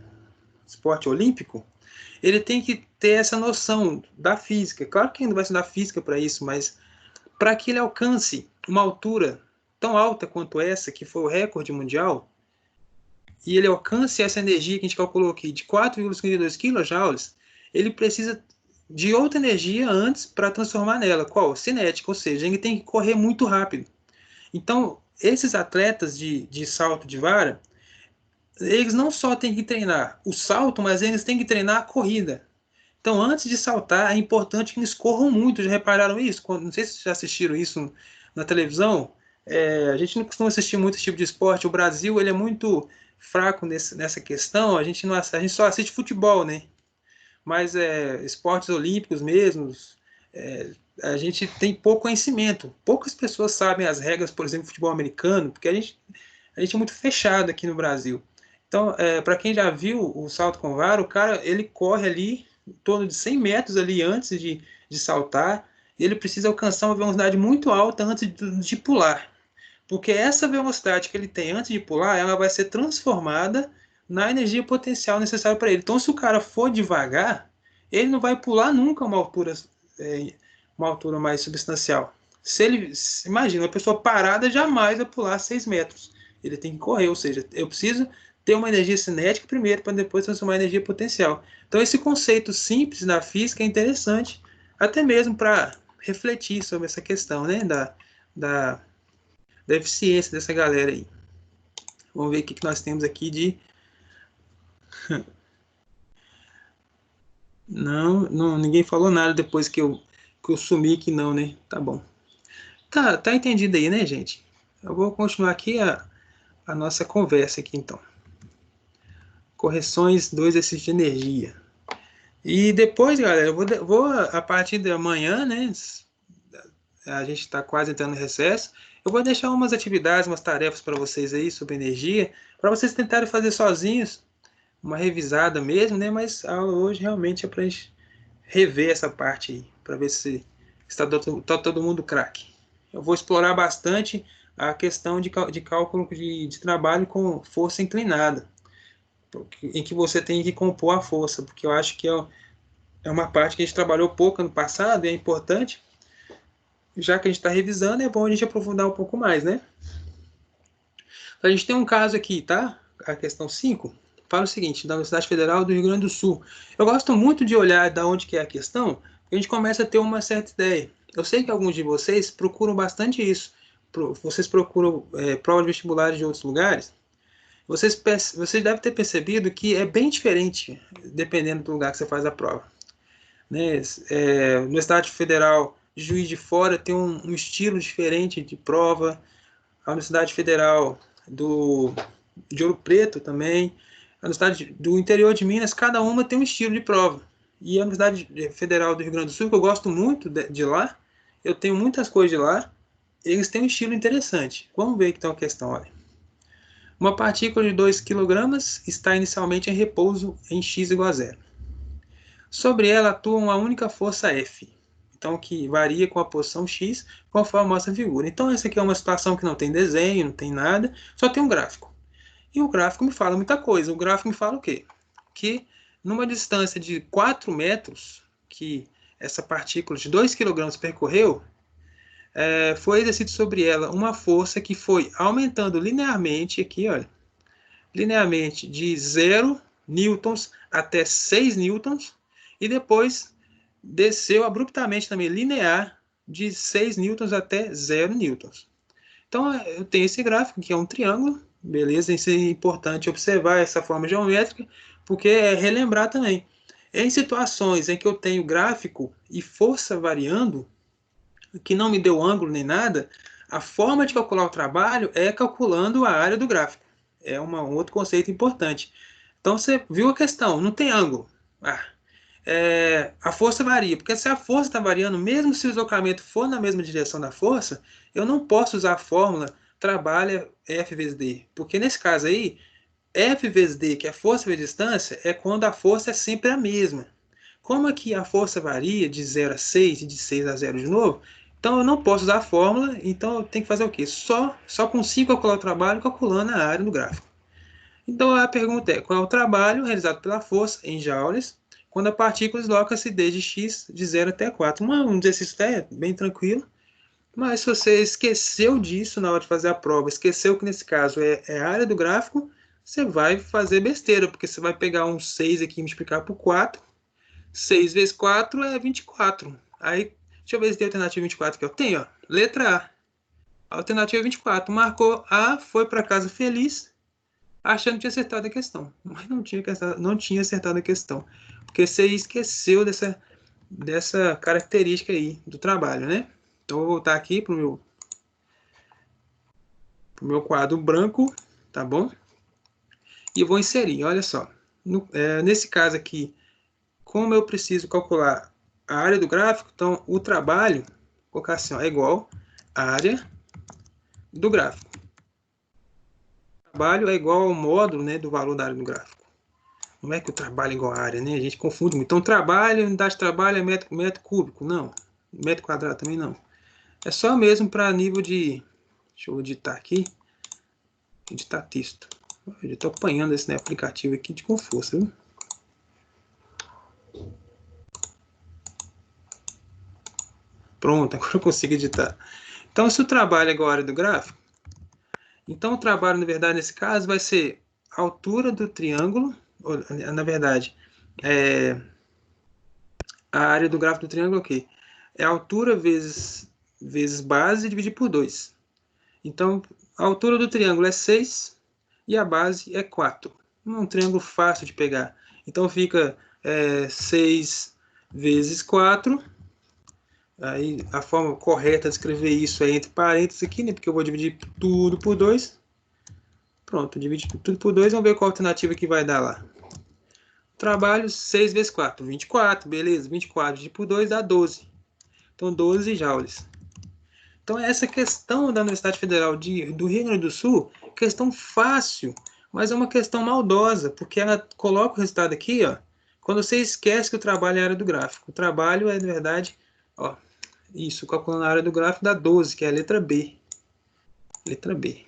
Esporte olímpico, ele tem que ter essa noção da física. Claro que ele não vai estudar física para isso, mas para que ele alcance uma altura tão alta quanto essa, que foi o recorde mundial, e ele alcance essa energia que a gente calculou aqui de 4,52 kJ, ele precisa de outra energia antes para transformar nela. Qual? Cinética, ou seja, ele tem que correr muito rápido. Então, esses atletas de salto de vara, eles não só têm que treinar o salto, mas eles têm que treinar a corrida. Então, antes de saltar, é importante que eles corram muito. Já repararam isso? Não sei se vocês já assistiram isso na televisão. A gente não costuma assistir muito esse tipo de esporte. O Brasil ele é muito fraco nessa questão. A gente só assiste futebol, né? Mas esportes olímpicos mesmos, a gente tem pouco conhecimento. Poucas pessoas sabem as regras, por exemplo, do futebol americano, porque a gente é muito fechado aqui no Brasil. Então, para quem já viu o salto com vara, o cara ele corre ali em torno de 100 metros ali antes de saltar, e ele precisa alcançar uma velocidade muito alta antes de pular. Porque essa velocidade que ele tem antes de pular, ela vai ser transformada na energia potencial necessária para ele. Então, se o cara for devagar, ele não vai pular nunca uma altura mais substancial. Imagina, uma pessoa parada jamais vai pular 6 metros. Ele tem que correr, ou seja, eu preciso ter uma energia cinética primeiro, para depois transformar em energia potencial. Então, esse conceito simples da física é interessante, até mesmo para refletir sobre essa questão, né, da eficiência dessa galera aí. Vamos ver o que nós temos aqui de... Não, ninguém falou nada depois que eu sumi que não, né? Tá bom. Tá entendido aí, né, gente? Eu vou continuar aqui a nossa conversa aqui, então. Correções 2 exercícios de energia. E depois, galera, eu vou a partir de amanhã, né? A gente está quase entrando no recesso. Eu vou deixar umas atividades, umas tarefas para vocês aí sobre energia, para vocês tentarem fazer sozinhos, uma revisada mesmo, né? Mas a aula hoje realmente é para a gente rever essa parte aí, para ver se está todo mundo craque. Eu vou explorar bastante a questão de cálculo de trabalho com força inclinada, em que você tem que compor a força, porque eu acho que é uma parte que a gente trabalhou pouco ano passado e é importante. Já que a gente está revisando, é bom a gente aprofundar um pouco mais, né? A gente tem um caso aqui, tá? A questão 5 fala o seguinte, da Universidade Federal do Rio Grande do Sul. Eu gosto muito de olhar de onde que é a questão, porque a gente começa a ter uma certa ideia. Eu sei que alguns de vocês procuram bastante isso. Vocês procuram provas de vestibulares de outros lugares. Vocês devem ter percebido que é bem diferente, dependendo do lugar que você faz a prova. Né? Universidade Federal de Juiz de Fora tem um estilo diferente de prova. A Universidade Federal de Ouro Preto também. A Universidade do interior de Minas, cada uma tem um estilo de prova. E a Universidade Federal do Rio Grande do Sul, que eu gosto muito de lá, eu tenho muitas coisas de lá, eles têm um estilo interessante. Vamos ver que tem uma questão, olha. Uma partícula de 2 kg está inicialmente em repouso em x igual a 0. Sobre ela atua uma única força F. então que varia com a posição X, conforme mostra a figura. Então, essa aqui é uma situação que não tem desenho, não tem nada, só tem um gráfico. E o gráfico me fala muita coisa. O gráfico me fala o quê? Que numa distância de 4 metros, que essa partícula de 2 kg percorreu, foi exercido sobre ela uma força que foi aumentando linearmente, aqui, olha, linearmente de 0 newtons até 6 newtons, e depois desceu abruptamente também linear de 6 newtons até 0 newtons. Então, eu tenho esse gráfico, que é um triângulo, beleza? Isso é importante observar essa forma geométrica, porque é relembrar também. Em situações em que eu tenho gráfico e força variando, que não me deu ângulo nem nada, a forma de calcular o trabalho é calculando a área do gráfico. É um outro conceito importante. Então, você viu a questão, não tem ângulo. A força varia, porque se a força está variando, mesmo se o deslocamento for na mesma direção da força, eu não posso usar a fórmula trabalho F vezes D, porque nesse caso aí, F vezes D, que é força vezes distância, é quando a força é sempre a mesma. Como aqui a força varia de 0 a 6 e de 6 a 0 de novo, então eu não posso usar a fórmula, então eu tenho que fazer o quê? Só consigo calcular o trabalho calculando a área do gráfico. Então a pergunta é, qual é o trabalho realizado pela força em joules quando a partícula desloca-se desde x de 0 até 4? Um exercício até bem tranquilo, mas se você esqueceu disso na hora de fazer a prova, esqueceu que nesse caso é a área do gráfico, você vai fazer besteira, porque você vai pegar um 6 aqui e multiplicar por 4, 6 vezes 4 é 24. Aí, deixa eu ver se tem a alternativa 24 que eu tenho. Ó. Letra A. Alternativa 24. Marcou A, foi para casa feliz, achando que tinha acertado a questão. Mas não tinha acertado a questão. Porque você esqueceu dessa característica aí do trabalho, né? Então, eu vou voltar aqui para o meu quadro branco, tá bom? E vou inserir, olha só. Nesse caso aqui, como eu preciso calcular a área do gráfico, então o trabalho, vou colocar assim, ó, é igual à área do gráfico. O trabalho é igual ao módulo, né, do valor da área do gráfico. Não é que o trabalho é igual à área, né? A gente confunde muito. Então, trabalho, unidade de trabalho é metro cúbico. Não. Metro quadrado também não. É só mesmo para nível de... Deixa eu editar aqui. Editar texto. Eu estou apanhando esse aplicativo aqui com força, viu? Pronto, agora eu consigo editar. Então, se o trabalho é igual à área do gráfico, então o trabalho, na verdade, nesse caso, vai ser a altura do triângulo, ou, na verdade, a área do gráfico do triângulo é o quê? É a altura vezes base dividido por 2. Então, a altura do triângulo é 6 e a base é 4. Um triângulo fácil de pegar. Então, fica 6 vezes 4. Aí, a forma correta de escrever isso é entre parênteses aqui, né? Porque eu vou dividir tudo por 2. Pronto, dividir tudo por 2. Vamos ver qual alternativa que vai dar lá. Trabalho 6 vezes 4, 24. Beleza, 24 dividido por 2 dá 12. Então, 12 joules. Então, essa questão da Universidade Federal do Rio Grande do Sul, questão fácil, mas é uma questão maldosa, porque ela coloca o resultado aqui, ó, quando você esquece que o trabalho é a área do gráfico. O trabalho é, na verdade, ó, isso, calculando a área do gráfico dá 12, que é a letra B. Letra B.